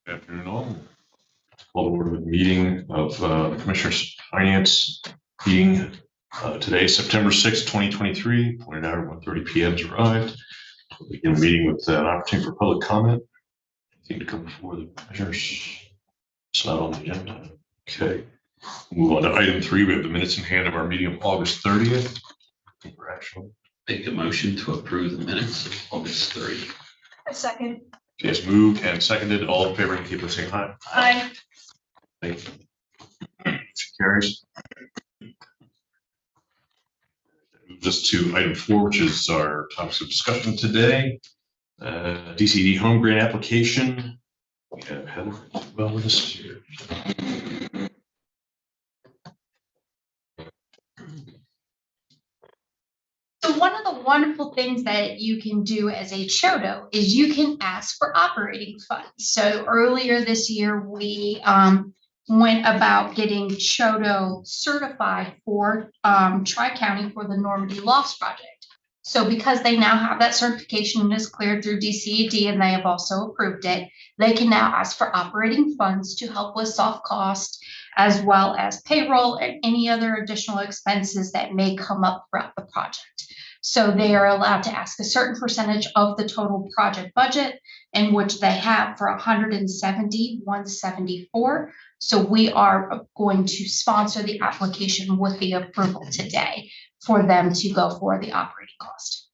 Good afternoon, all. Call to order the meeting of the Commissioners Finance meeting today, September 6th, 2023. Pointed out at 1:30 p.m. has arrived. We'll begin the meeting with an opportunity for public comment. Anything to come before the Commissioners? It's not on the agenda. Okay. Move on to item 3. We have the minutes in hand of our meeting of August 30th. For action. Make a motion to approve the minutes of August 30th. A second. Okay, it's moved and seconded. All in favor, indicate by saying aye. Aye. Thank you. Motion carries. That moves us to item 4, which is our topics of discussion today. DCED home grant application. We have Heather well with us here. So one of the wonderful things that you can do as a CHODO is you can ask for operating funds. So earlier this year, we went about getting CHODO certified for Tri-County for the Normandy Lofts project. So because they now have that certification and is cleared through DCED and they have also approved it, they can now ask for operating funds to help with soft cost as well as payroll and any other additional expenses that may come up throughout the project. So they are allowed to ask a certain percentage of the total project budget, in which they have for 174. So we are going to sponsor the application with the approval today for them to go for the operating cost.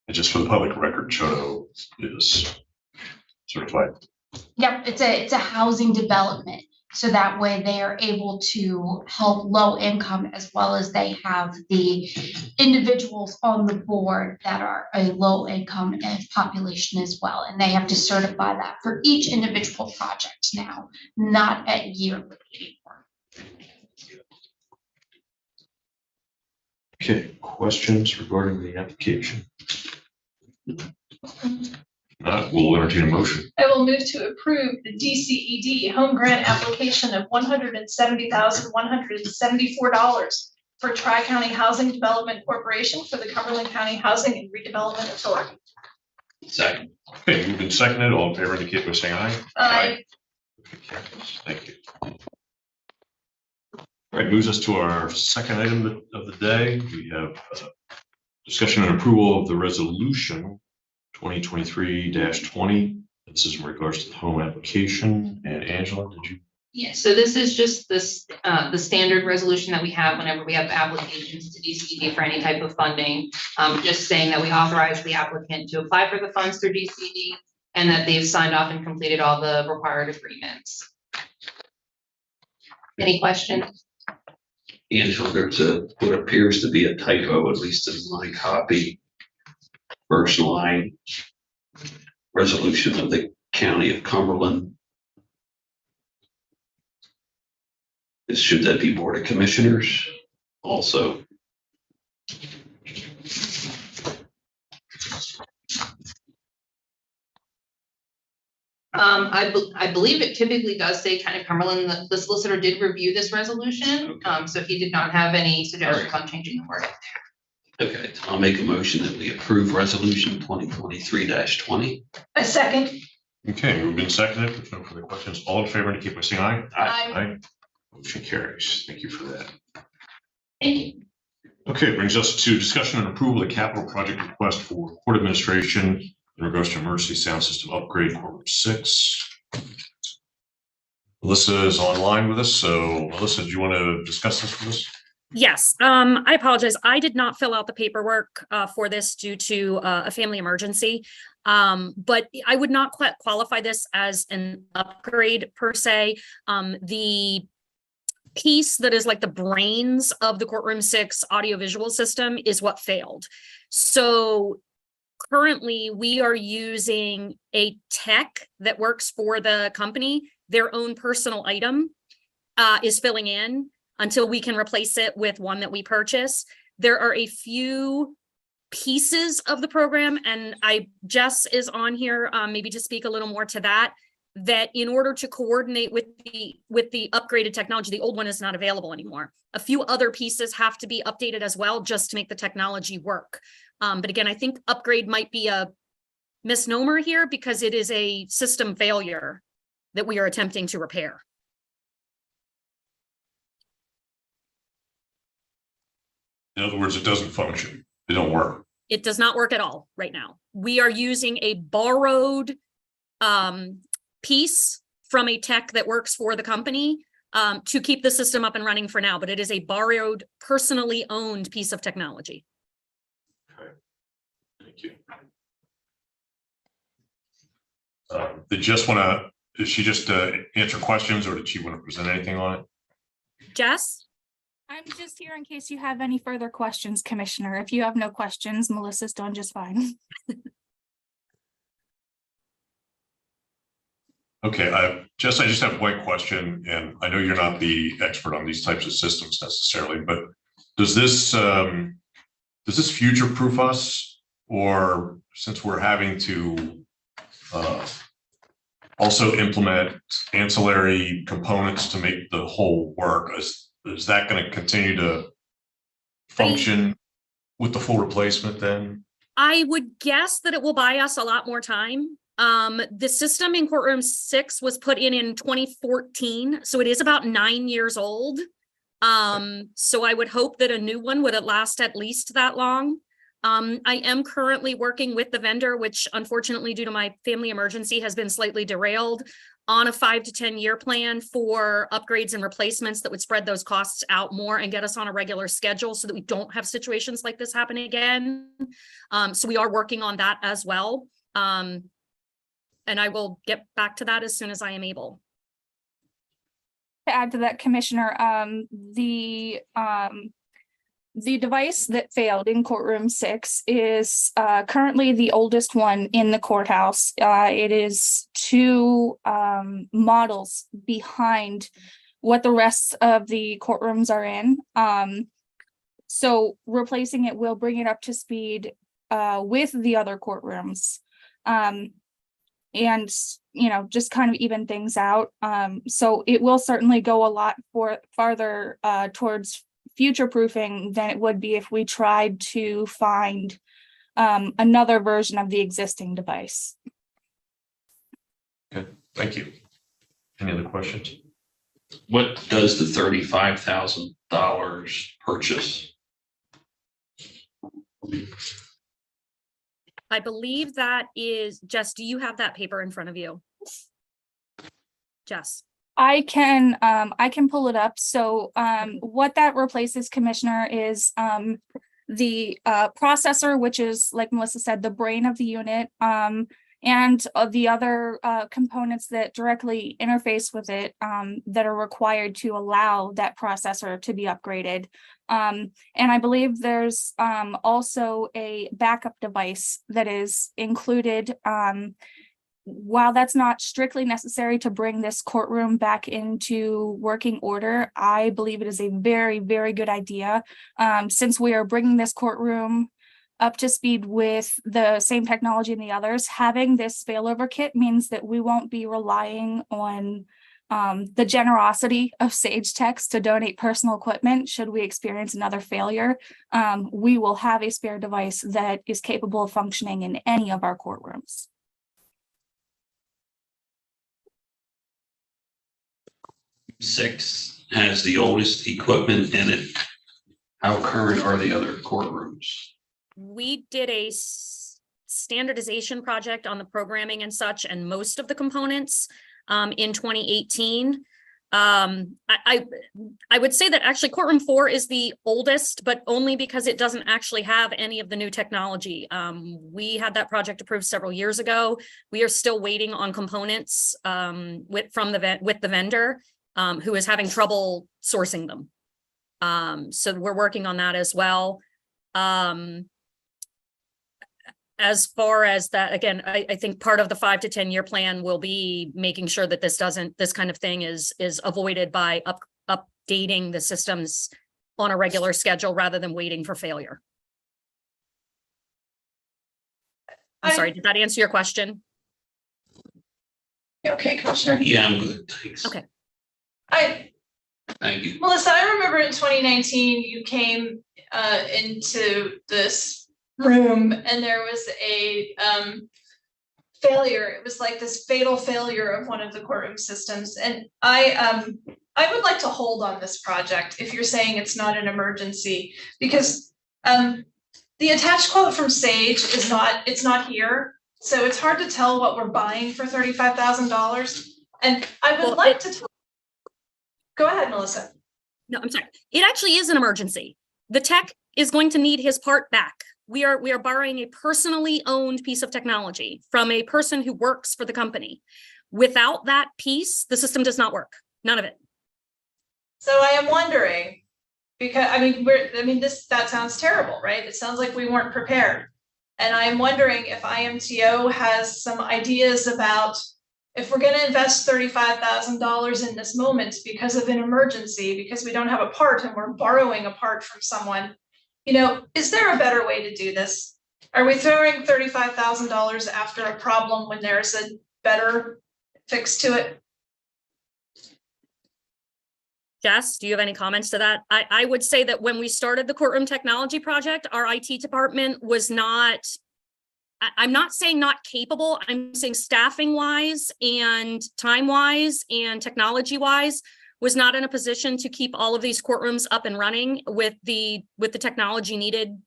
And just for the public record, CHODO is certified. Yep, it's a housing development. So that way they are able to help low income as well as they have the individuals on the board that are a low income population as well. And they have to certify that for each individual project now, not at yearly anymore. Okay, questions regarding the application? We'll entertain a motion. I will move to approve the DCED home grant application of $170,174 for Tri-County Housing Development Corporation for the Cumberland County Housing and Redevelopment Authority. Second. Okay, moved and seconded. All in favor, indicate by saying aye. Aye. Thank you. All right, moves us to our second item of the day. We have discussion and approval of the resolution 2023-20. This is in regards to the home application. And Angela, did you? Yeah, so this is just this the standard resolution that we have whenever we have applications to DCED for any type of funding. Just saying that we authorize the applicant to apply for the funds through DCED and that they've signed off and completed all the required agreements. Any questions? Angela, there's what appears to be a typo, at least in my copy. First line, resolution of the County of Cumberland. Should that be Board of Commissioners also? I believe it typically does say County of Cumberland. The solicitor did review this resolution, so he did not have any suggestions on changing the wording. Okay, I'll make a motion that we approve resolution 2023-20. A second. Okay, moved and seconded. If no further questions, all in favor, indicate by saying aye. Aye. Motion carries. Thank you for that. Thank you. Okay, brings us to discussion and approval of the capital project request for court administration in regards to emergency sound system upgrade, Courtroom 6. Melissa is online with us. So Melissa, do you want to discuss this with us? Yes, I apologize. I did not fill out the paperwork for this due to a family emergency, but I would not qualify this as an upgrade per se. The piece that is like the brains of the Courtroom 6 audiovisual system is what failed. So currently we are using a tech that works for the company. Their own personal item is filling in until we can replace it with one that we purchase. There are a few pieces of the program, and Jess is on here maybe to speak a little more to that, that in order to coordinate with the upgraded technology, the old one is not available anymore. A few other pieces have to be updated as well just to make the technology work. But again, I think upgrade might be a misnomer here because it is a system failure that we are attempting to repair. In other words, it doesn't function. It don't work. It does not work at all right now. We are using a borrowed piece from a tech that works for the company to keep the system up and running for now, but it is a borrowed, personally owned piece of technology. Okay. Thank you. Did she just answer questions, or did she want to present anything on it? Jess? I'm just here in case you have any further questions, Commissioner. If you have no questions, Melissa's doing just fine. Okay, Jess, I just have one question, and I know you're not the expert on these types of systems necessarily, but does this future-proof us, or since we're having to also implement ancillary components to make the whole work, is that going to continue to function with the full replacement then? I would guess that it will buy us a lot more time. The system in Courtroom 6 was put in 2014, so it is about 9 years old. So I would hope that a new one would last at least that long. I am currently working with the vendor, which unfortunately, due to my family emergency, has been slightly derailed, on a 5 to 10 year plan for upgrades and replacements that would spread those costs out more and get us on a regular schedule so that we don't have situations like this happen again. So we are working on that as well. And I will get back to that as soon as I am able. To add to that, Commissioner, the device that failed in Courtroom 6 is currently the oldest one in the courthouse. It is 2 models behind what the rest of the courtrooms are in. So replacing it will bring it up to speed with the other courtrooms. And, just kind of even things out. So it will certainly go a lot farther towards future proofing than it would be if we tried to find another version of the existing device. Okay, thank you. Any other questions? What does the $35,000 purchase? I believe that is, Jess, do you have that paper in front of you? Jess. I can pull it up. So what that replaces, Commissioner, is the processor, which is, like Melissa said, the brain of the unit, and the other components that directly interface with it that are required to allow that processor to be upgraded. And I believe there's also a backup device that is included. While that's not strictly necessary to bring this courtroom back into working order, I believe it is a very, very good idea. Since we are bringing this courtroom up to speed with the same technology and the others, having this failover kit means that we won't be relying on the generosity of Sage Techs to donate personal equipment should we experience another failure. We will have a spare device that is capable of functioning in any of our courtrooms. 6 has the oldest equipment in it. How current are the other courtrooms? We did a standardization project on the programming and such, and most of the components in 2018. I would say that actually Courtroom 4 is the oldest, but only because it doesn't actually have any of the new technology. We had that project approved several years ago. We are still waiting on components with the vendor who is having trouble sourcing them. So we're working on that as well. As far as that, again, I think part of the 5 to 10 year plan will be making sure that this kind of thing is avoided by updating the systems on a regular schedule rather than waiting for failure. I'm sorry, did that answer your question? Okay, Commissioner. Yeah, I'm good. Thanks. Okay. Thank you. Melissa, I remember in 2019, you came into this room and there was a failure. It was like this fatal failure of one of the courtroom systems. And I would like to hold on this project if you're saying it's not an emergency, because the attached quote from Sage is it's not here. So it's hard to tell what we're buying for $35,000. And I would like to go ahead, Melissa. No, I'm sorry. It actually is an emergency. The tech is going to need his part back. We are borrowing a personally owned piece of technology from a person who works for the company. Without that piece, the system does not work. None of it. So I am wondering, because that sounds terrible, right? It sounds like we weren't prepared. And I'm wondering if IMTO has some ideas about if we're going to invest $35,000 in this moment because of an emergency, because we don't have a part and we're borrowing a part from someone. Is there a better way to do this? Are we throwing $35,000 after a problem when there's a better fix to it? Jess, do you have any comments to that? I would say that when we started the courtroom technology project, our IT department was not, I'm not saying not capable, I'm saying staffing wise and time wise and technology wise was not in a position to keep all of these courtrooms up and running with the technology needed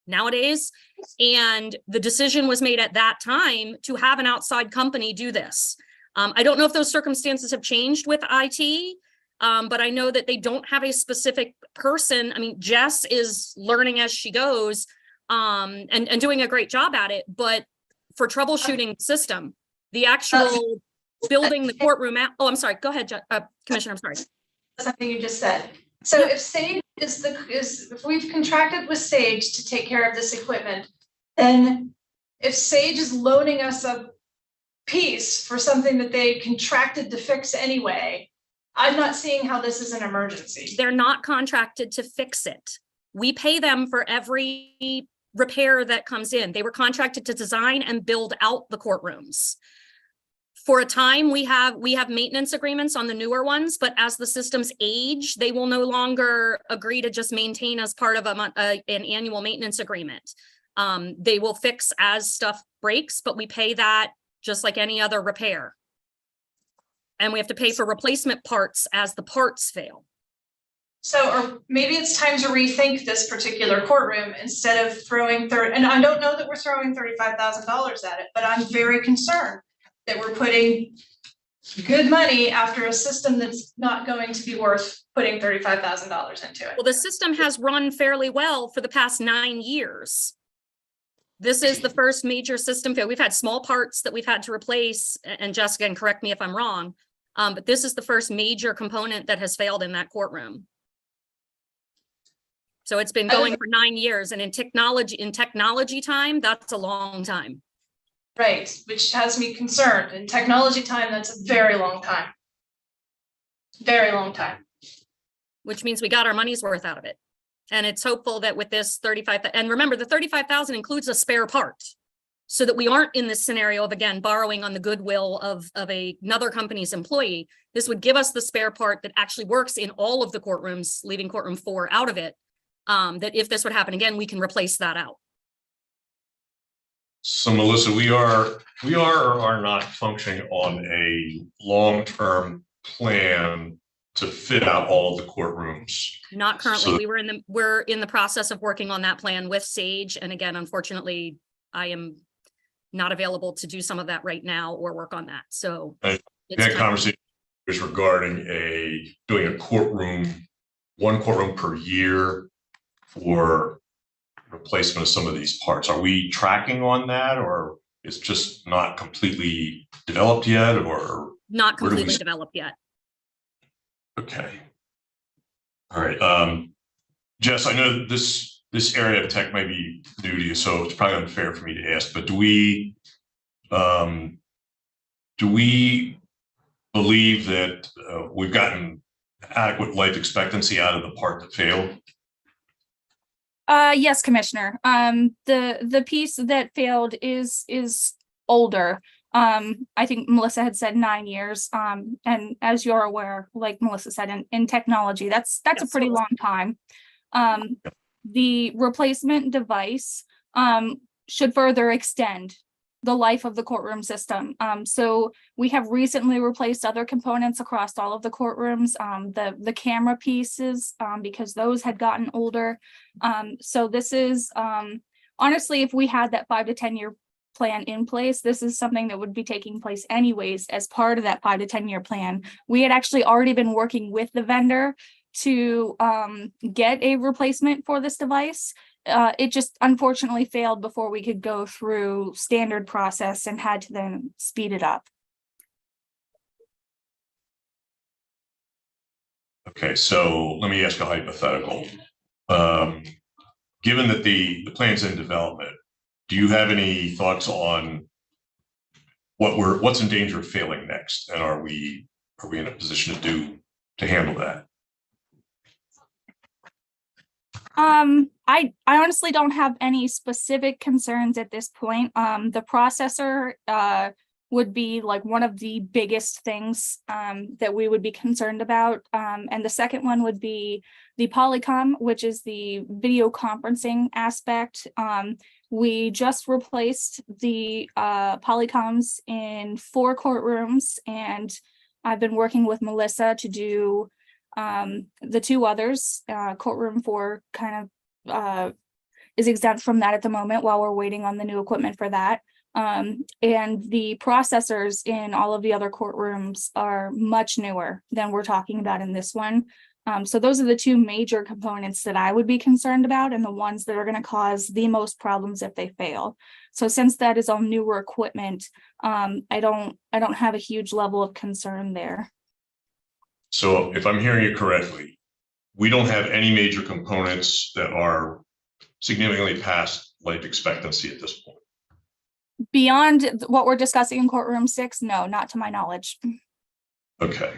nowadays. And the decision was made at that time to have an outside company do this. I don't know if those circumstances have changed with IT, but I know that they don't have a specific person. I mean, Jess is learning as she goes and doing a great job at it. But for troubleshooting the system, the actual building the courtroom out. Oh, I'm sorry. Go ahead, Commissioner. I'm sorry. Something you just said. So if Sage if we've contracted with Sage to take care of this equipment, then if Sage is loaning us a piece for something that they contracted to fix anyway, I'm not seeing how this is an emergency. They're not contracted to fix it. We pay them for every repair that comes in. They were contracted to design and build out the courtrooms. For a time, we have maintenance agreements on the newer ones, but as the systems age, they will no longer agree to just maintain as part of an annual maintenance agreement. They will fix as stuff breaks, but we pay that just like any other repair. And we have to pay for replacement parts as the parts fail. So, or maybe it's time to rethink this particular courtroom instead of throwing and I don't know that we're throwing $35,000 at it, but I'm very concerned that we're putting good money after a system that's not going to be worth putting $35,000 into it. Well, the system has run fairly well for the past 9 years. This is the first major system fail. We've had small parts that we've had to replace, and Jessica, and correct me if I'm wrong, but this is the first major component that has failed in that courtroom. So it's been going for 9 years, and in technology time, that's a long time. Right, which has me concerned. In technology time, that's a very long time. Very long time. Which means we got our money's worth out of it. And it's hopeful that with this 35, and remember, the 35,000 includes a spare part, so that we aren't in this scenario of, again, borrowing on the goodwill of another company's employee. This would give us the spare part that actually works in all of the courtrooms, leaving courtroom 4 out of it. That if this would happen again, we can replace that out. So Melissa, we are or are not functioning on a long-term plan to fit out all of the courtrooms. Not currently. So, we're in the process of working on that plan with Sage. And again, unfortunately, I am not available to do some of that right now or work on that. So that conversation is regarding doing a courtroom, one courtroom per year for replacement of some of these parts. Are we tracking on that, or it's just not completely developed yet, or not completely developed yet? Okay. All right. Jess, I know this area of tech may be new to you, so it's probably unfair for me to ask, but do we believe that we've gotten adequate life expectancy out of the part that failed? Yes, Commissioner. The piece that failed is older. I think Melissa had said 9 years. And as you're aware, like Melissa said, in technology, that's a pretty long time. The replacement device should further extend the life of the courtroom system. So we have recently replaced other components across all of the courtrooms, the camera pieces, because those had gotten older. So this is, honestly, if we had that 5 to 10 year plan in place, this is something that would be taking place anyways as part of that 5 to 10 year plan. We had actually already been working with the vendor to get a replacement for this device. It just unfortunately failed before we could go through standard process and had to then speed it up. Okay, so let me ask a hypothetical. Given that the plan's in development, do you have any thoughts on what's in danger of failing next? And are we in a position to handle that? I honestly don't have any specific concerns at this point. The processor would be like one of the biggest things that we would be concerned about. And the second one would be the Polycom, which is the video conferencing aspect. We just replaced the Polycoms in 4 courtrooms, and I've been working with Melissa to do the 2 others. Courtroom 4 kind of is exempt from that at the moment while we're waiting on the new equipment for that. And the processors in all of the other courtrooms are much newer than we're talking about in this one. So those are the 2 major components that I would be concerned about, and the ones that are going to cause the most problems if they fail. So since that is all newer equipment, I don't have a huge level of concern there. So if I'm hearing you correctly, we don't have any major components that are significantly past life expectancy at this point. Beyond what we're discussing in courtroom 6, no, not to my knowledge. Okay.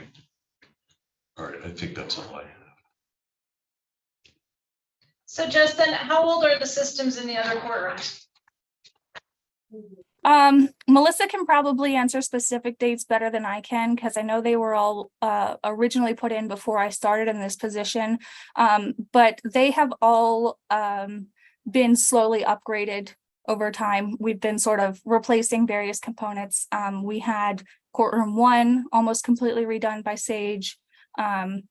All right, I think that's all I have. So Justin, how old are the systems in the other courtrooms? Melissa can probably answer specific dates better than I can, because I know they were all originally put in before I started in this position. But they have all been slowly upgraded over time. We've been sort of replacing various components. We had courtroom 1 almost completely redone by Sage. And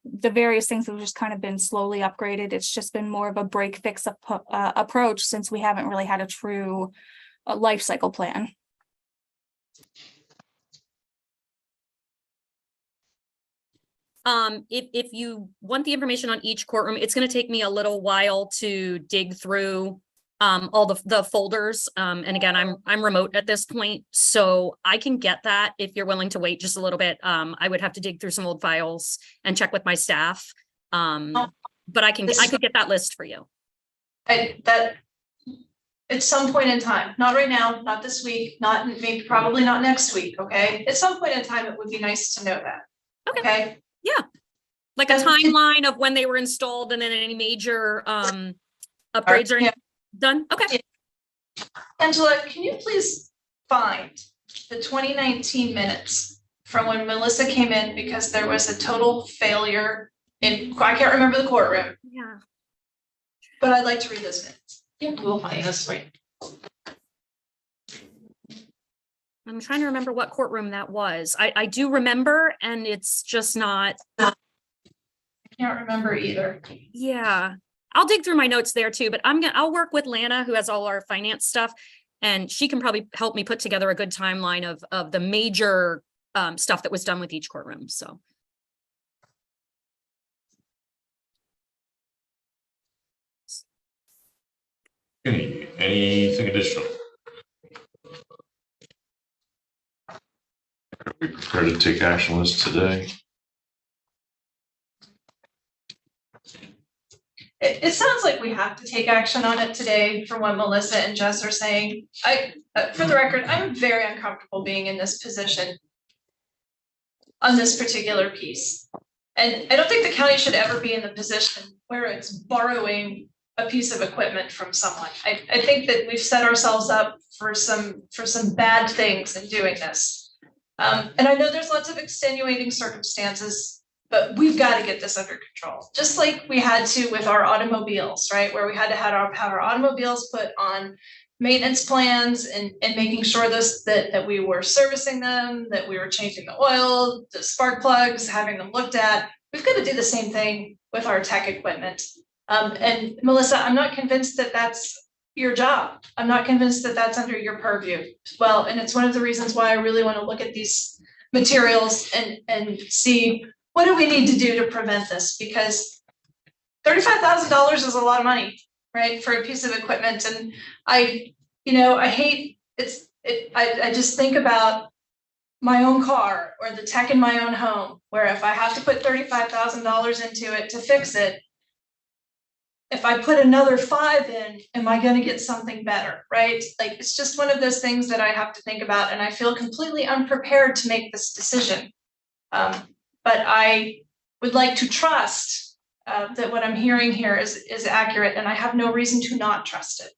the various things have just kind of been slowly upgraded. It's just been more of a break fix approach, since we haven't really had a true life cycle plan. If you want the information on each courtroom, it's going to take me a little while to dig through all the folders. And again, I'm remote at this point, so I can get that if you're willing to wait just a little bit. I would have to dig through some old files and check with my staff. But I could get that list for you. That at some point in time, not right now, not this week, not maybe probably not next week. Okay. At some point in time, it would be nice to know that. Okay. Yeah. Like a timeline of when they were installed and then any major upgrades or anything done. Okay. Angela, can you please find the 2019 minutes from when Melissa came in, because there was a total failure in, I can't remember the courtroom. Yeah. But I'd like to read those minutes. Yeah, we'll find this right. I'm trying to remember what courtroom that was. I do remember, and it's just not. I can't remember either. Yeah. I'll dig through my notes there too, but I'll work with Lana, who has all our finance stuff, and she can probably help me put together a good timeline of the major stuff that was done with each courtroom. So. Anything additional? Are we prepared to take action on this today? It sounds like we have to take action on it today from what Melissa and Jess are saying. For the record, I'm very uncomfortable being in this position on this particular piece. And I don't think the county should ever be in the position where it's borrowing a piece of equipment from someone. I think that we've set ourselves up for some bad things in doing this. And I know there's lots of extenuating circumstances but we've got to get this under control. Just like we had to with our automobiles, right? Where we had to have our automobiles put on maintenance plans and making sure that we were servicing them, that we were changing the oil, the spark plugs, having them looked at. We've got to do the same thing with our tech equipment. And Melissa, I'm not convinced that that's your job. I'm not convinced that that's under your purview. Well, and it's one of the reasons why I really want to look at these materials and see what do we need to do to prevent this, because $35,000 is a lot of money, right, for a piece of equipment. And I hate I just think about my own car or the tech in my own home, where if I have to put $35,000 into it to fix it, if I put another 5 in, am I going to get something better, right? Like, it's just one of those things that I have to think about, and I feel completely unprepared to make this decision. But I would like to trust that what I'm hearing here is accurate, and I have no reason to not trust it.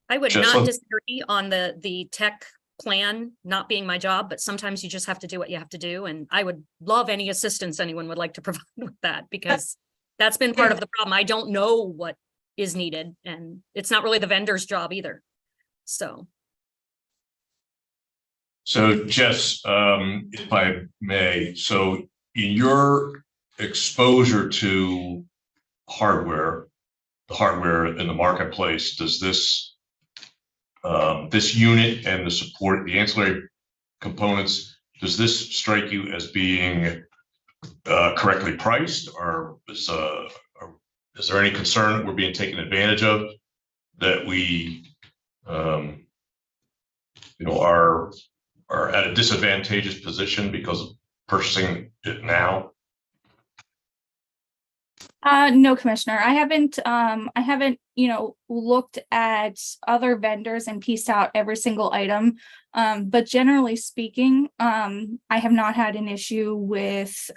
I would Just not like- disagree on the tech plan not being my job, but sometimes you just have to do what you have to do. And I would love any assistance anyone would like to provide with that, because that's been part of the problem. I don't know what is needed, and it's not really the vendor's job either. So Jess, if I may, so in your exposure to hardware, the hardware in the marketplace, does this unit and the support, the ancillary components, does this strike you as being correctly priced, or is there any concern that we're being taken advantage of, that we are at a disadvantageous position because of purchasing it now? No, Commissioner, I haven't, looked at other vendors and pieced out every single item. But generally speaking, I have not had an issue with,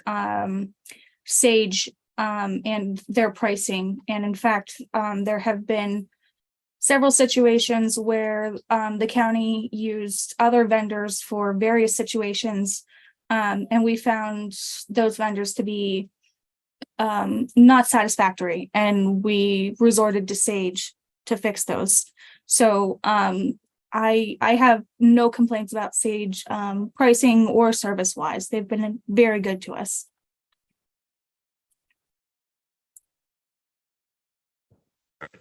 Sage, and their pricing. And in fact, there have been several situations where, the county used other vendors for various situations. And we found those vendors to be not satisfactory, and we resorted to Sage to fix those. So I have no complaints about Sage pricing or service wise. They've been very good to us.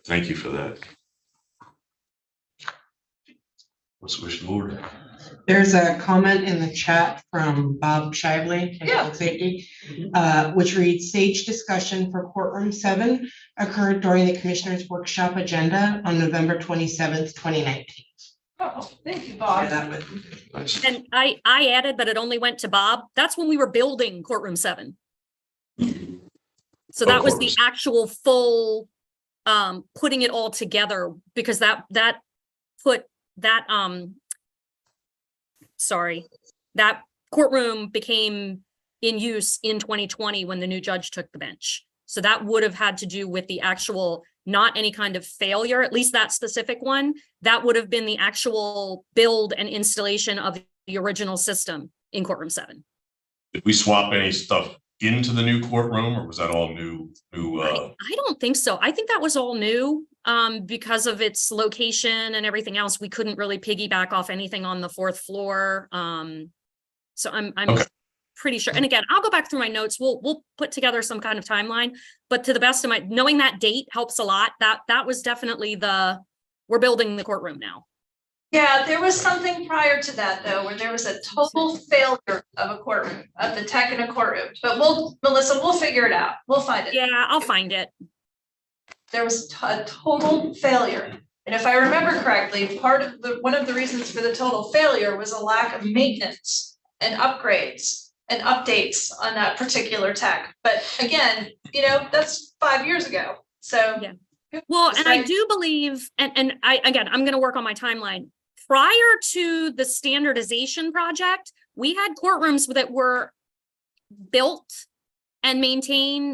Thank you for that. What's the wish of the board? There's a comment in the chat from Bob Shively, Public Safety, which reads, Sage discussion for Courtroom 7 occurred during the Commissioner's Workshop agenda on November 27th, 2019. Oh, thank you, Bob. and I added, but it only went to Bob. That's when we were building Courtroom 7. So that was the actual full putting it all together, because that courtroom became in use in 2020 when the new judge took the bench. So that would have had to do with the actual, not any kind of failure, at least that specific one. That would have been the actual build and installation of the original system in Courtroom 7. Did we swap any stuff into the new courtroom, or was that all new? I don't think so. I think that was all new. Because of its location and everything else, we couldn't really piggyback off anything on the 4th floor. So I'm Okay. pretty sure. And again, I'll go back through my notes. We'll put together some kind of timeline, but to the best of my, knowing that date helps a lot. That was definitely we're building the courtroom now. Yeah, there was something prior to that, though, where there was a total failure of a courtroom, of the tech in a courtroom. But Melissa, we'll figure it out. We'll find it. Yeah, I'll find it. There was a total failure. And if I remember correctly, one of the reasons for the total failure was a lack of maintenance and upgrades and updates on that particular tech. But again, that's 5 years ago. So Yeah. Well, and I do believe, and I'm going to work on my timeline. Prior to the standardization project, we had courtrooms that were built and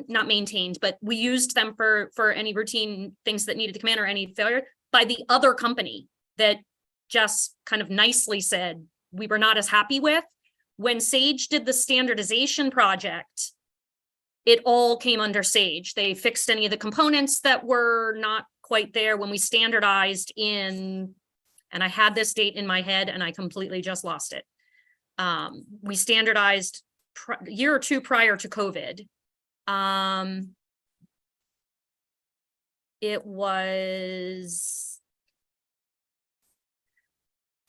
not maintained, but we used them for any routine things that needed to come in or any failure by the other company that just kind of nicely said we were not as happy with. When Sage did the standardization project, it all came under Sage. They fixed any of the components that were not quite there when we standardized in, and I had this date in my head and I completely just lost it. We standardized a year or two prior to COVID. It was,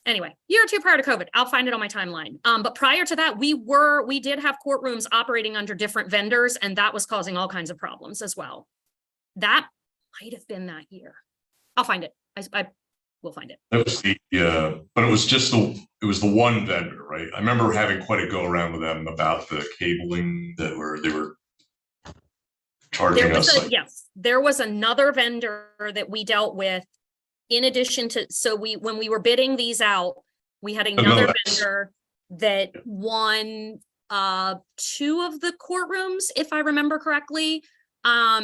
anyway, year or two prior to COVID. I'll find it on my timeline. But prior to that, we did have courtrooms operating under different vendors, and that was causing all kinds of problems as well. That might have been that year. I'll find it. I will find it. That was the, but it was just it was the one vendor, right? I remember having quite a go around with them about the cabling they were charging us. Yes, there was another vendor that we dealt with in addition to, when we were bidding these out, we had another vendor that won 2 of the courtrooms, if I remember correctly.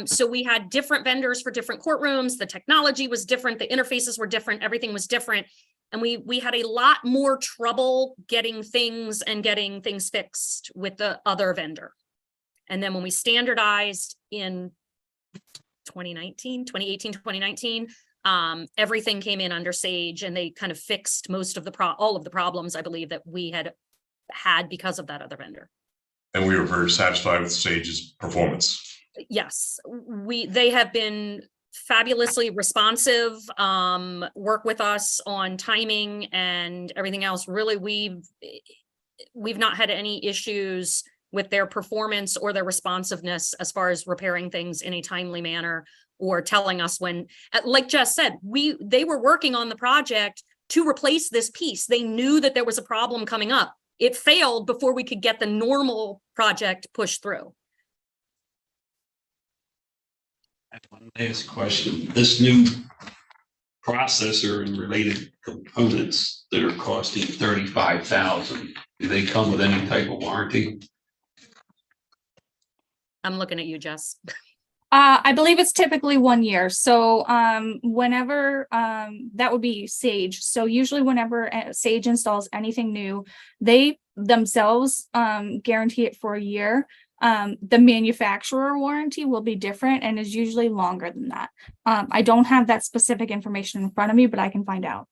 So we had different vendors for different courtrooms. The technology was different. The interfaces were different. Everything was different. And we had a lot more trouble getting things fixed with the other vendor. And then when we standardized in 2018, 2019, everything came in under Sage, and they kind of fixed most of all of the problems, I believe, that we had because of that other vendor. And we were very satisfied with Sage's performance. Yes, they have been fabulously responsive, work with us on timing and everything else. Really, we've not had any issues with their performance or their responsiveness as far as repairing things in a timely manner or telling us when, like Jess said, they were working on the project to replace this piece. They knew that there was a problem coming up. It failed before we could get the normal project pushed through. One last question. This new processor and related components that are costing $35,000, do they come with any type of warranty? I'm looking at you, Jess. I believe it's typically 1 year. So whenever that would be Sage. So usually whenever Sage installs anything new, they themselves guarantee it for a year. The manufacturer warranty will be different and is usually longer than that. I don't have that specific information in front of me, but I can find out.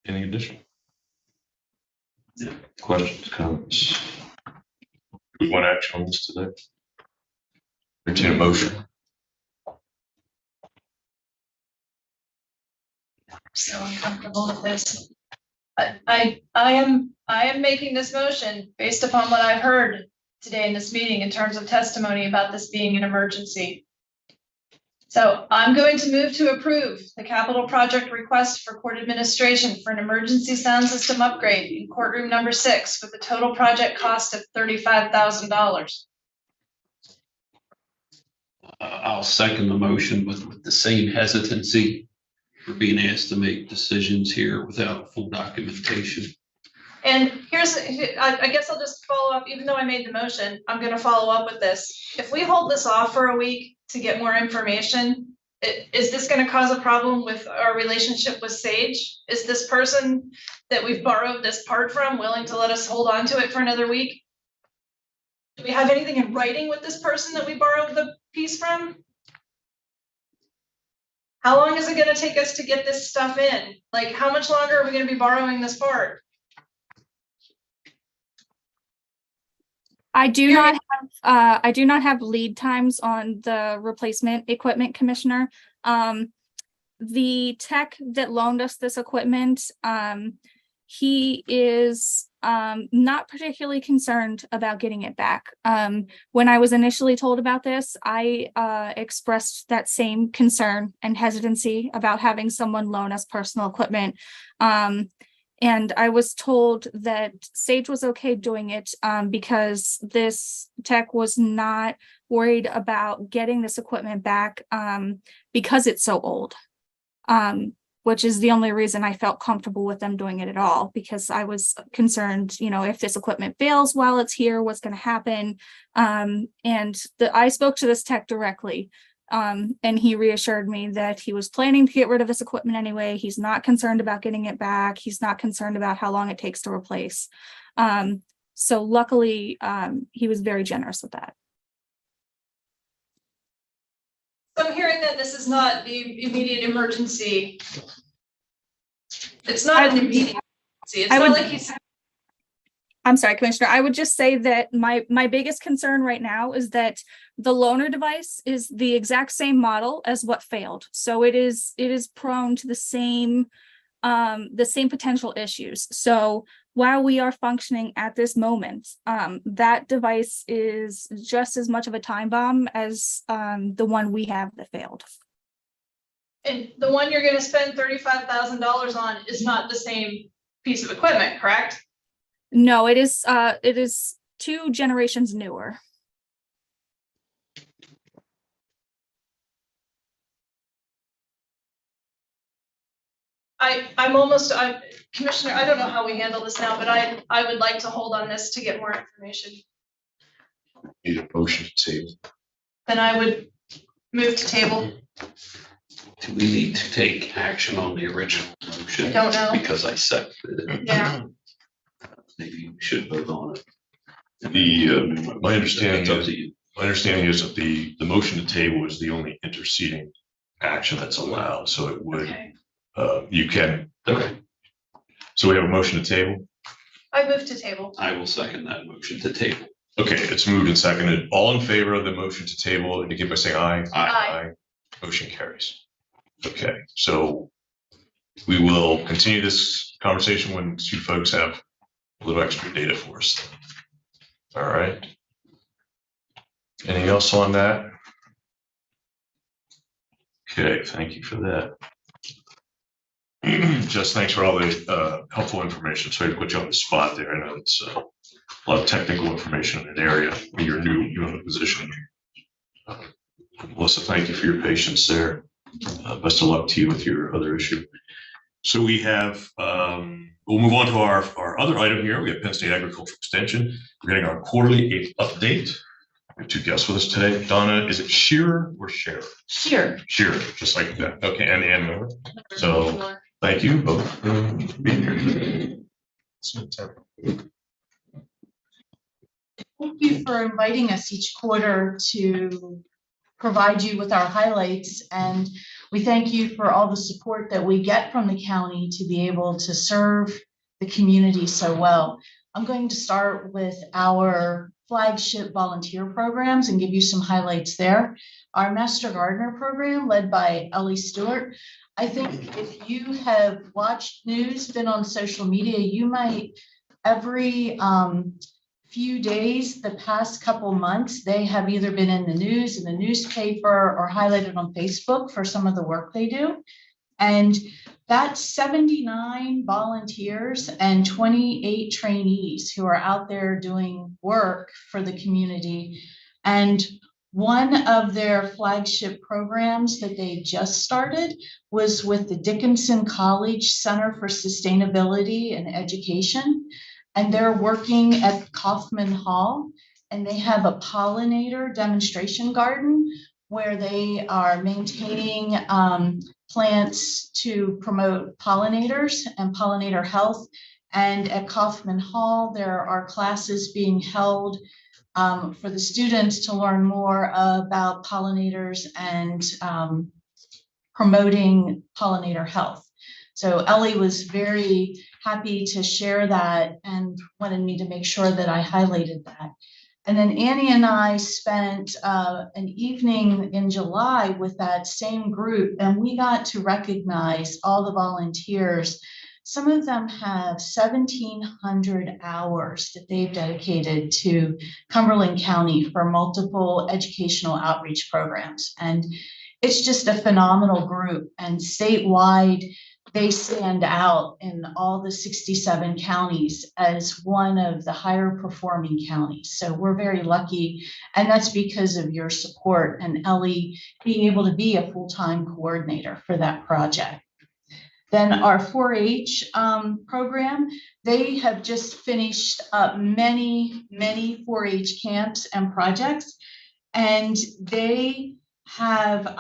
Any additional questions, comments? We want action on this today. Entertain a motion. So uncomfortable with this. I am making this motion based upon what I've heard today in this meeting in terms of testimony about this being an emergency. So I'm going to move to approve the capital project request for court administration for an emergency sound system upgrade in courtroom number 6 with a total project cost of $35,000. I'll second the motion with the same hesitancy for being asked to make decisions here without full documentation. And I guess I'll just follow up, even though I made the motion, I'm gonna follow up with this. If we hold this off for a week to get more information, is this gonna cause a problem with our relationship with Sage? Is this person that we've borrowed this part from willing to let us hold on to it for another week? Do we have anything in writing with this person that we borrowed the piece from? How long is it gonna take us to get this stuff in? Like, how much longer are we gonna be borrowing this part? I do not have lead times on the replacement equipment, Commissioner. The tech that loaned us this equipment, he is not particularly concerned about getting it back. When I was initially told about this, I expressed that same concern and hesitancy about having someone loan us personal equipment. And I was told that Sage was okay doing it because this tech was not worried about getting this equipment back because it's so old. which is the only reason I felt comfortable with them doing it at all, because I was concerned, if this equipment fails while it's here, what's going to happen? I spoke to this tech directly, and he reassured me that he was planning to get rid of this equipment anyway. He's not concerned about getting it back. He's not concerned about how long it takes to replace. So luckily, he was very generous with that. So I'm hearing that this is not the immediate emergency. It's not an immediate emergency. It's not like he's. I'm sorry, Commissioner. I would just say that my biggest concern right now is that the loaner device is the exact same model as what failed. So it is prone to the same potential issues. So while we are functioning at this moment, that device is just as much of a time bomb as the one we have that failed. And the one you're going to spend $35,000 on is not the same piece of equipment, correct? No, it is 2 generations newer. Commissioner, I don't know how we handle this now, but I would like to hold on this to get more information. Need a motion to table. Then I would move to table. Do we need to take action on the original motion? Don't know. Because I seconded it. Yeah. Maybe we should vote on it. My understanding It's up is to you. that the motion to table is the only interceding action that's allowed. So it would, Okay. You can. Okay, So we have a motion to table. I move to table. I will second that motion to table. Okay, it's moved and seconded. All in favor of the motion to table, indicate by saying aye. Aye. Motion carries. Okay, so we will continue this conversation when 2 folks have a little extra data for us. All right. Anything else on that? Okay, thank you for that. Just thanks for all the helpful information. Sorry to put you on the spot there. I know it's a lot of technical information in an area when you're new in the position. Melissa, thank you for your patience there. Best of luck to you with your other issue. So we have, we'll move on to our other item here. We have Penn State Agricultural Extension. We're getting our quarterly update. We have 2 guests with us today. Donna, is it Scherer or Scherer? Sure. Scherer, just like that. Okay, and Ann Miller. So thank you both for being here. Thank you for inviting us each quarter to provide you with our highlights. And we thank you for all the support that we get from the county to be able to serve the community so well. I'm going to start with our flagship volunteer programs and give you some highlights there. Our Master Gardener program led by Ellie Stewart. I think if you have watched news, been on social media, you might every few days, the past couple months, they have either been in the news, in the newspaper, or highlighted on Facebook for some of the work they do. And that's 79 volunteers and 28 trainees who are out there doing work for the community. And one of their flagship programs that they just started was with the Dickinson College Center for Sustainability and Education. And they're working at Kaufman Hall, and they have a pollinator demonstration garden where they are maintaining plants to promote pollinators and pollinator health. And at Kaufman Hall, there are classes being held for the students to learn more about pollinators and promoting pollinator health. So Ellie was very happy to share that and wanted me to make sure that I highlighted that. And then Annie and I spent an evening in July with that same group, and we got to recognize all the volunteers. Some of them have 1,700 hours that they've dedicated to Cumberland County for multiple educational outreach programs. And it's just a phenomenal group, and statewide, they stand out in all the 67 counties as one of the higher performing counties. So we're very lucky, and that's because of your support and Ellie being able to be a full-time coordinator for that project. Then our 4-H program, they have just finished up many 4-H camps and projects. And they have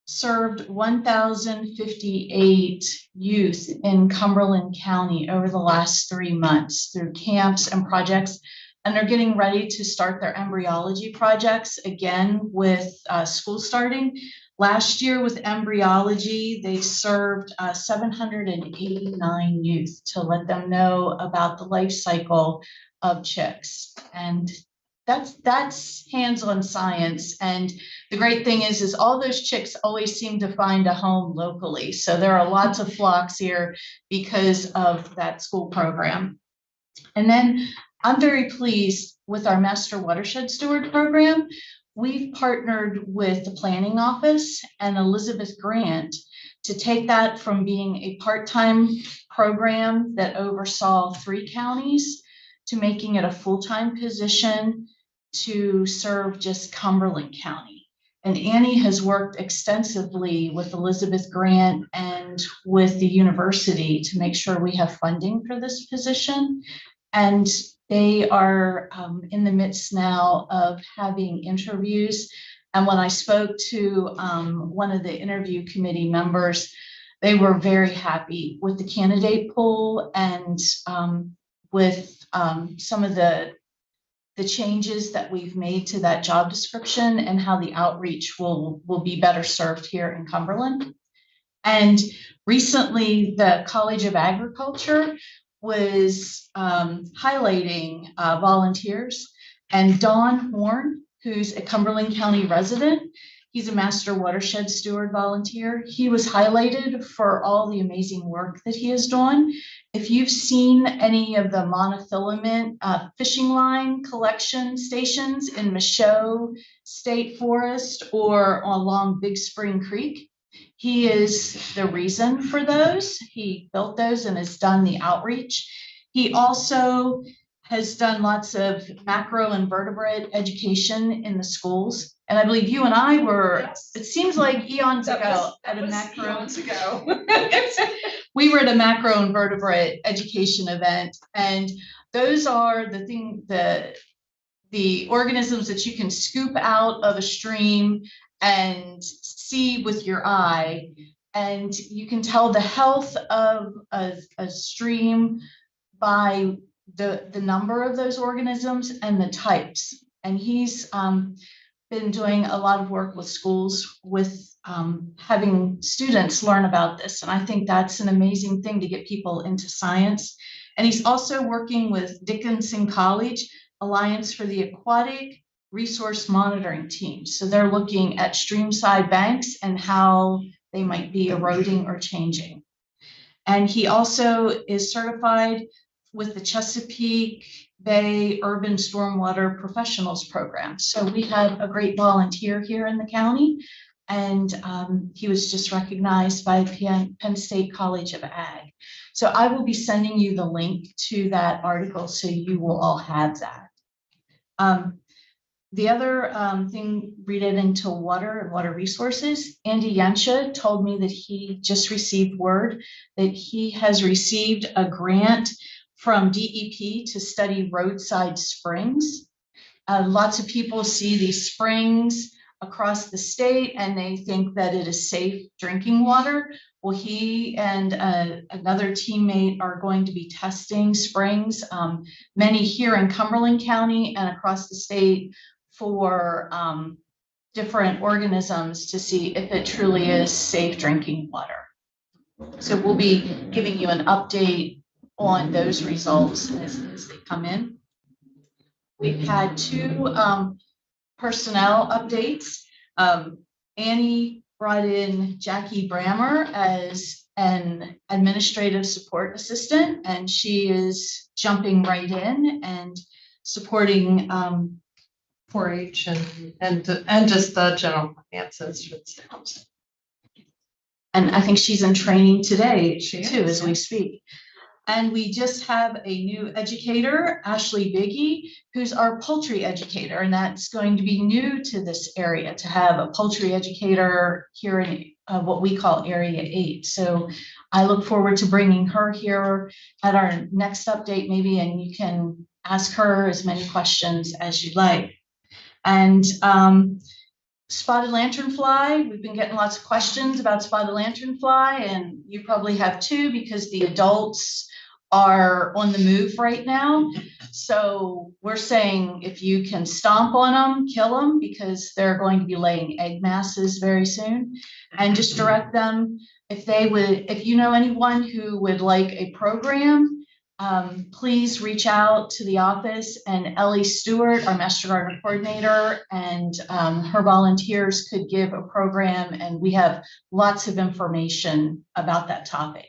served 1,058 youth in Cumberland County over the last 3 months through camps and projects. And they're getting ready to start their embryology projects again with school starting. Last year with embryology, they served 789 youth to let them know about the life cycle of chicks. And that's hands-on science. And the great thing is all those chicks always seem to find a home locally. So there are lots of flocks here because of that school program. And then I'm very pleased with our Master Watershed Steward program. We've partnered with the planning office and Elizabeth Grant to take that from being a part-time program that oversaw 3 counties to making it a full-time position to serve just Cumberland County. And Annie has worked extensively with Elizabeth Grant and with the university to make sure we have funding for this position. And they are in the midst now of having interviews. And when I spoke to one of the interview committee members, they were very happy with the candidate pool and with some of the changes that we've made to that job description and how the outreach will be better served here in Cumberland. And recently, the College of Agriculture was highlighting volunteers, and Don Horn, who's a Cumberland County resident, he's a Master Watershed Steward volunteer. He was highlighted for all the amazing work that he has done. If you've seen any of the monofilament fishing line collection stations in Michaud State Forest or along Big Spring Creek, he is the reason for those. He built those and has done the outreach. He also has done lots of macroinvertebrate education in the schools. And I believe you and I were, Yes. It seems like eons ago at a eons ago. we were at a macroinvertebrate education event, and those are the organisms that you can scoop out of a stream and see with your eye, and you can tell the health of a stream by the number of those organisms and the types. And he's been doing a lot of work with schools with having students learn about this. And I think that's an amazing thing to get people into science. And he's also working with Dickinson College Alliance for the Aquatic Resource Monitoring Team. So they're looking at streamside banks and how they might be eroding or changing. And he also is certified with the Chesapeake Bay Urban Stormwater Professionals Program. So we have a great volunteer here in the county, and he was just recognized by Penn State College of Ag. So I will be sending you the link to that article so you will all have that. The other thing relating to water and water resources, Andy Yensha told me that he just received word that he has received a grant from DEP to study roadside springs. Lots of people see these springs across the state and they think that it is safe drinking water. Well, he and another teammate are going to be testing springs, many here in Cumberland County and across the state, for different organisms to see if it truly is safe drinking water. So we'll be giving you an update on those results as they come in. We've had 2 personnel updates. Annie brought in Jackie Brammer as an administrative support assistant, and she is jumping right in and supporting 4-H and just the general finances for the staff. And I think she's in training today She too, is, as we speak. And we just have a new educator, Ashley Biggie, who's our poultry educator. And that's going to be new to this area, to have a poultry educator here what we call Area 8. So I look forward to bringing her here at our next update maybe, and you can ask her as many questions as you'd like. And spotted lanternfly, we've been getting lots of questions about spotted lanternfly, and you probably have too, because the adults are on the move right now. So we're saying if you can stomp on them, kill them, because they're going to be laying egg masses very soon. And just direct them, if you know anyone who would like a program, please reach out to the office, and Ellie Stewart, our Master Gardener Coordinator, and her volunteers could give a program, and we have lots of information about that topic.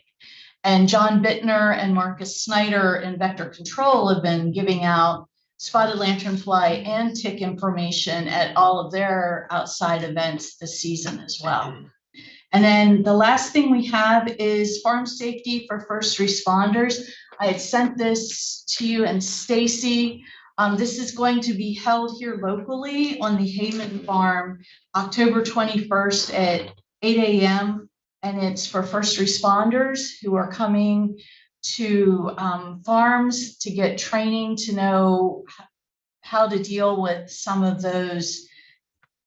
And John Bittner and Marcus Snyder in Vector Control have been giving out spotted lanternfly and tick information at all of their outside events this season as well. And then the last thing we have is farm safety for first responders. I had sent this to you and Stacy. This is going to be held here locally on the Heyman Farm, October 21st at 8 a.m. And it's for first responders who are coming to farms to get training to know how to deal with some of those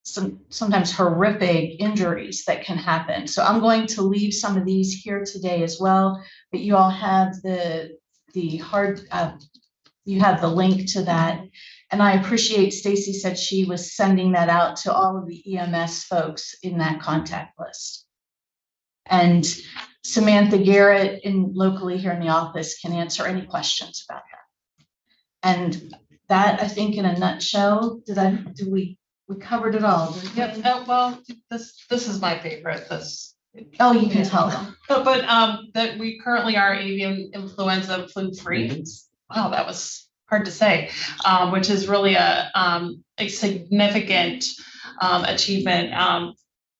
sometimes horrific injuries that can happen. So I'm going to leave some of these here today as well, but you all have you have the link to that. And I appreciate Stacy said she was sending that out to all of the EMS folks in that contact list. And Samantha Garrett locally here in the office can answer any questions about that. And that, I think in a nutshell, we covered it all. Yep. Well, this is my favorite. Oh, you can tell them. But that we currently are avian influenza flu free. Wow, that was hard to say. Which is really a significant achievement.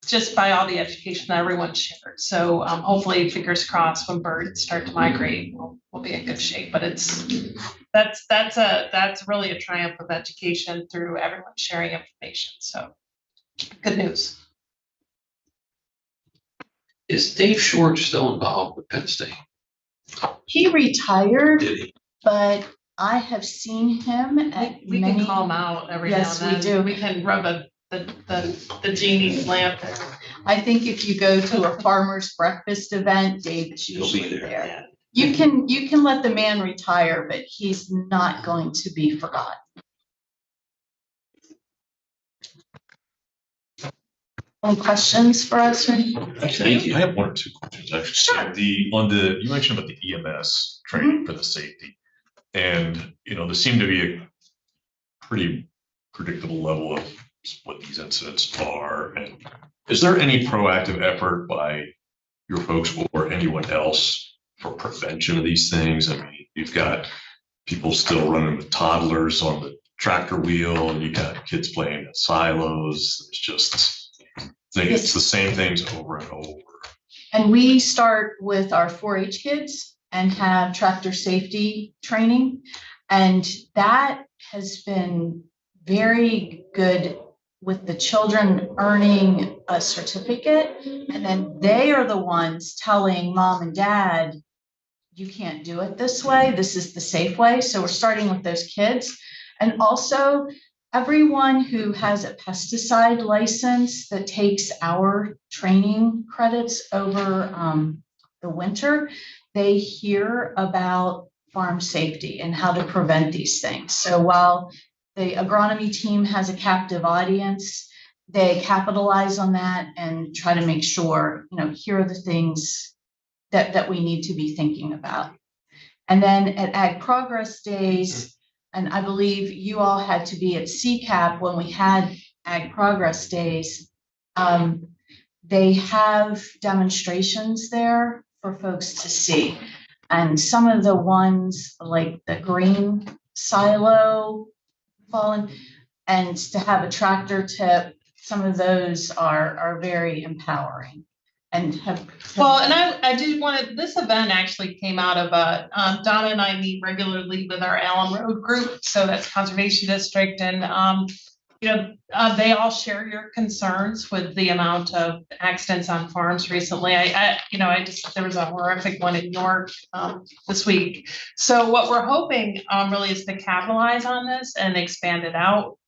Just by all the education that everyone shared. So hopefully, fingers crossed, when birds start to migrate, we'll be in good shape. But that's really a triumph of education through everyone sharing information. So good news. Is Dave Short still involved with Penn State? He retired, Did he? but I have seen him at We can call him out every now and then. Yes, we do. We can rub the genie's lamp there. I think if you go to a farmer's breakfast event, Dave is He'll be usually there. there. You can let the man retire, but he's not going to be forgotten. Any questions for us? Thank you. I have one or two questions, actually. Sure. So you mentioned about the EMS training for the safety. And, there seemed to be a pretty predictable level of what these incidents are. And is there any proactive effort by your folks or anyone else for prevention of these things? I mean, you've got people still running with toddlers on the tractor wheel, and you got kids playing in silos. It's just, it's the same things over and over. And we start with our 4-H kids and have tractor safety training. And that has been very good with the children earning a certificate. And then they are the ones telling mom and dad, you can't do it this way. This is the safe way. So we're starting with those kids. And also everyone who has a pesticide license that takes our training credits over the winter, they hear about farm safety and how to prevent these things. So while the agronomy team has a captive audience, they capitalize on that and try to make sure, here are the things that we need to be thinking about. And then at Ag Progress Days, and I believe you all had to be at CCAP when we had Ag Progress Days, they have demonstrations there for folks to see. And some of the ones like the green silo fallen, and to have a tractor tip, some of those are very empowering. And well, and I did want to, this event actually came out of Donna and I meet regularly with our Allen Road group, so that's Conservation District, and They all share your concerns with the amount of accidents on farms recently. There was a horrific one in York this week. So what we're hoping really is to capitalize on this and expand it out.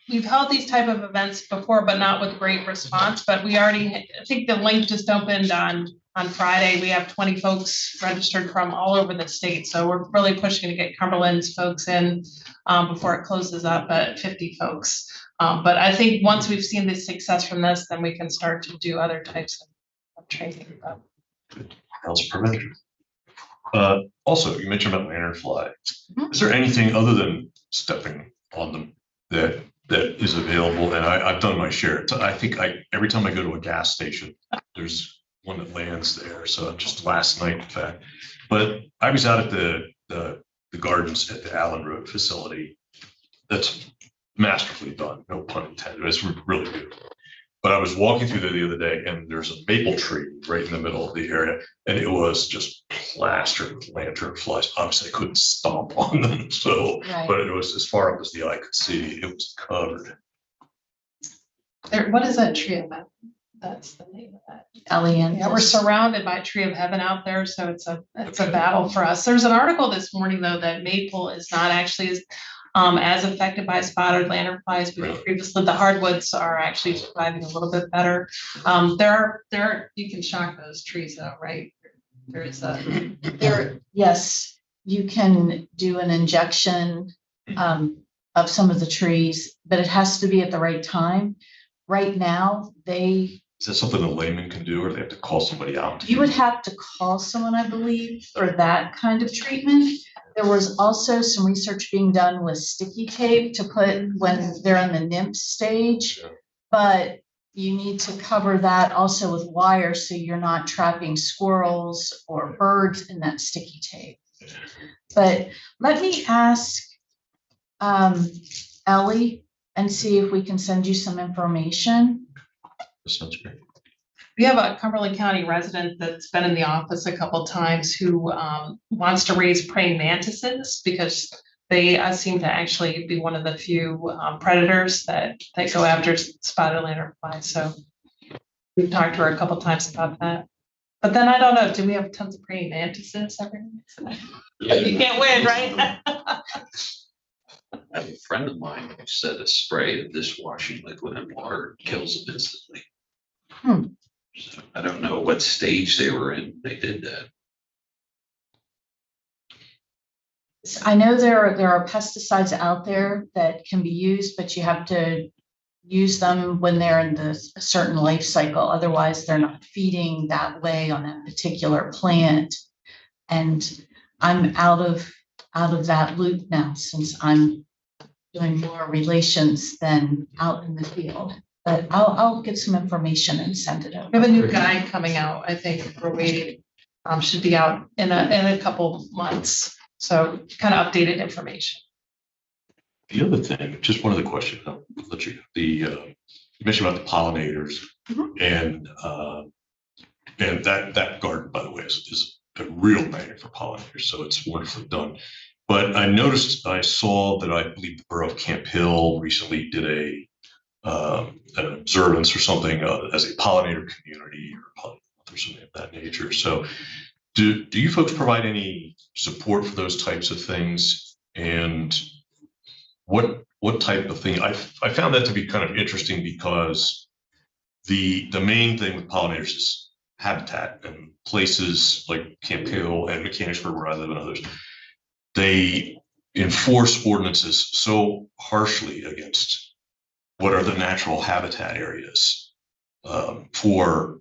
We've held these type of events before, but not with great response. But I think the link just opened on Friday. We have 20 folks registered from all over the state. So we're really pushing to get Cumberland's folks in before it closes up at 50 folks. But I think once we've seen the success from this, then we can start to do other types of training. Council Prevention. Also, you mentioned about lanternfly. Is there anything other than stepping on them that is available? And I've done my share. I think every time I go to a gas station, there's one that lands there. So just last night, in fact. But I was out at the gardens at the Allen Road facility. That's masterfully done, no pun intended. It's really beautiful. But I was walking through there the other day, and there's a maple tree right in the middle of the area, and it was just plastered with lanternflies. Obviously, I couldn't stomp on them, so but it was as far up as the eye could see. It was covered. What is that tree about? That's the name of that. Elian. Yeah, we're surrounded by Tree of Heaven out there, so it's a battle for us. There's an article this morning though that maple is not actually as affected by spotted lanternfly as we previously. The hardwoods are actually surviving a little bit better. You can shock those trees though, right? Yes, you can do an injection of some of the trees, but it has to be at the right time. Right now, is that something a layman can do, or they have to call somebody out? You would have to call someone, I believe, for that kind of treatment. There was also some research being done with sticky tape to put when they're in the nymph stage, but you need to cover that also with wire so you're not trapping squirrels or birds in that sticky tape. But let me ask Ellie and see if we can send you some information. That sounds great. We have a Cumberland County resident that's been in the office a couple of times who wants to raise praying mantises because they seem to actually be one of the few predators that go after spotted lanternflies. So we've talked to her a couple of times about that. But then I don't know, do we have tons of praying mantises everywhere? You can't win, right? I have a friend of mine who said a spray of dishwashing liquid and water kills them instantly. So I don't know what stage they were in. They did that. I know there are pesticides out there that can be used, but you have to use them when they're in a certain life cycle. Otherwise, they're not feeding that way on that particular plant. And I'm out of that loop now since I'm doing more relations than out in the field. But I'll get some information and send it over. We have a new guide coming out. I think we're waiting. Should be out in a couple months. So kind of updated information. The other thing, just one of the questions, I'll let you. You mentioned about the pollinators, and that garden, by the way, is a real magnet for pollinators. So it's wonderfully done. But I saw that I believe the borough of Camp Hill recently did an observance or something as a pollinator community or something of that nature. So do you folks provide any support for those types of things? And what type of thing? I found that to be kind of interesting because the main thing with pollinators is habitat, and places like Camp Hill and Mechanicsburg, where I live, and others, they enforce ordinances so harshly against what are the natural habitat areas for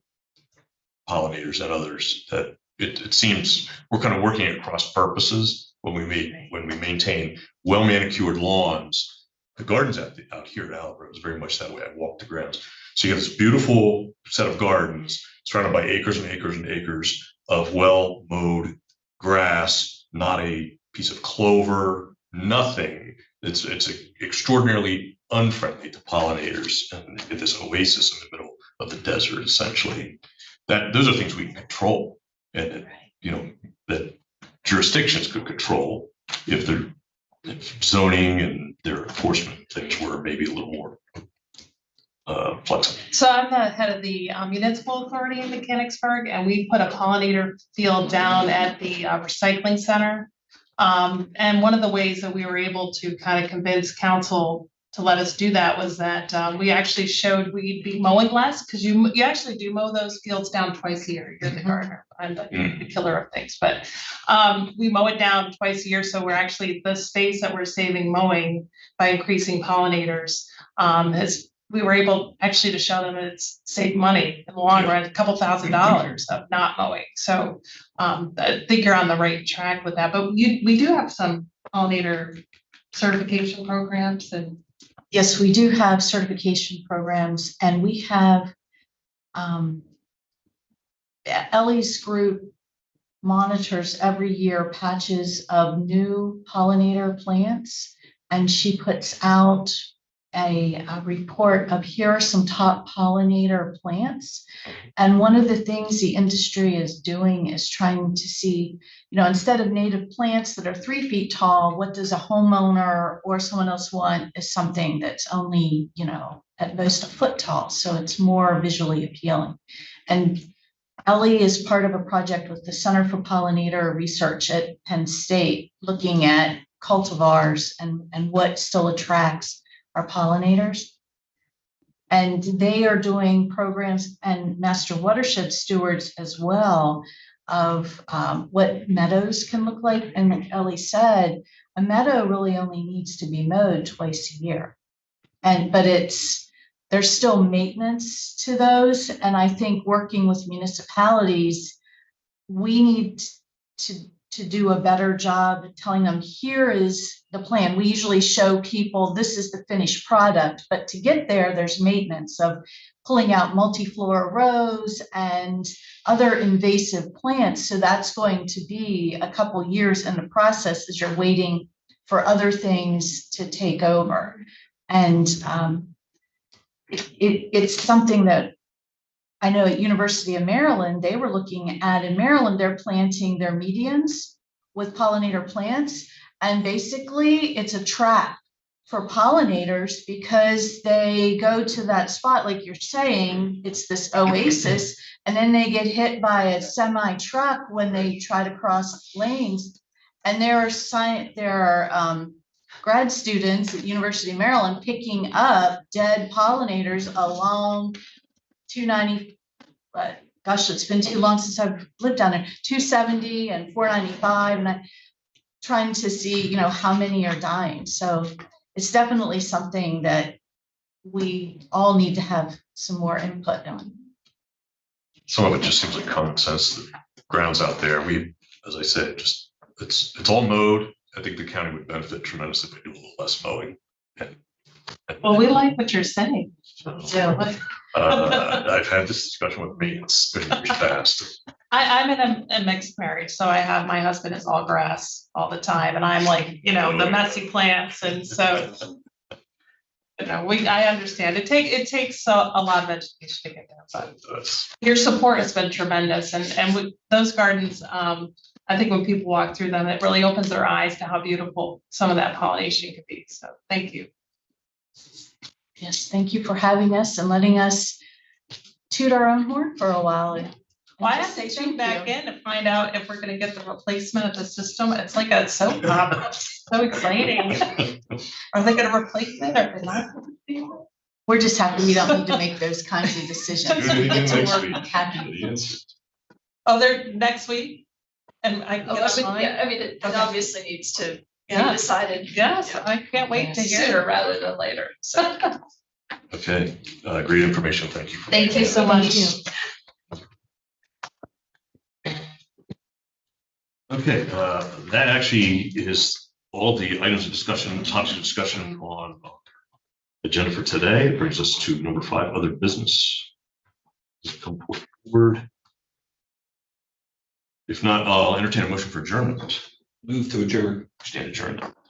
pollinators and others that it seems we're kind of working at cross purposes when we maintain well manicured lawns. The gardens out here at Allen Road is very much that way. I walk the grounds. So you have this beautiful set of gardens surrounded by acres and acres and acres of well mowed grass, not a piece of clover, nothing. It's extraordinarily unfriendly to pollinators, and this oasis in the middle of the desert, essentially. Those are things we can control, and that jurisdictions could control if they're zoning and their enforcement things were maybe a little more flexible. So I'm the head of the municipal authority in Mechanicsburg, and we put a pollinator field down at the recycling center. And one of the ways that we were able to kind of convince council to let us do that was that we actually showed we'd be mowing less, because you actually do mow those fields down twice a year. You're the gardener, I'm the killer of things, but we mow it down twice a year. So we're actually, the space that we're saving mowing by increasing pollinators we were able actually to show them that it's saved money in the long run, a couple $1,000s of not mowing. So I think you're on the right track with that, but we do have some pollinator certification programs and. Yes, we do have certification programs, and we have Ellie's group monitors every year patches of new pollinator plants, and she puts out a report of here are some top pollinator plants. And one of the things the industry is doing is trying to see, instead of native plants that are 3 feet tall, what does a homeowner or someone else want is something that's only, at most a foot tall. So it's more visually appealing. And Ellie is part of a project with the Center for Pollinator Research at Penn State, looking at cultivars and what still attracts our pollinators. And they are doing programs and master watershed stewards as well of what meadows can look like. And like Ellie said, a meadow really only needs to be mowed twice a year. But there's still maintenance to those. And I think working with municipalities, we need to do a better job telling them, here is the plan. We usually show people this is the finished product, but to get there, there's maintenance of pulling out multiflora rose and other invasive plants. So that's going to be a couple years in the process as you're waiting for other things to take over. And it's something that I know at University of Maryland, they were looking at, in Maryland, they're planting their medians with pollinator plants. And basically it's a trap for pollinators because they go to that spot, like you're saying, it's this oasis, and then they get hit by a semi truck when they try to cross lanes. And there are grad students at University of Maryland picking up dead pollinators along 290, but gosh, it's been too long since I've lived down there, 270 and 495, and I'm trying to see, how many are dying. So it's definitely something that we all need to have some more input on. Some of it just seems like common sense. The grounds out there, as I said, just it's all mowed. I think the county would benefit tremendously if they do a little less mowing. Well, we like what you're saying. I've had this discussion with me. It's been years past. I'm in a mixed marriage, so my husband is all grass all the time, and I'm like, the messy plants, and so I understand. It takes a lot of education to get there, but your support has been tremendous, and with those gardens, I think when people walk through them, it really opens their eyes to how beautiful some of that pollination could be. So thank you. Yes, thank you for having us and letting us toot our own horn for a while. Well, I have to tune back in to find out if we're going to get the replacement of the system. It's like a soap opera. So exciting. Are they going to replace it or not? We're just happy we don't need to make those kinds of decisions. We get to work happy. Oh, they're next week? And it obviously needs to be decided. Yes, I can't wait to hear. Sooner rather than later. So. Okay, great information. Thank you. Thank you so much. Okay, that actually is all the items of discussion, topics of discussion on agenda for today. It brings us to number 5, other business. Just come forward. If not, I'll entertain a motion for adjournment. Move to adjourn. Stand adjourned.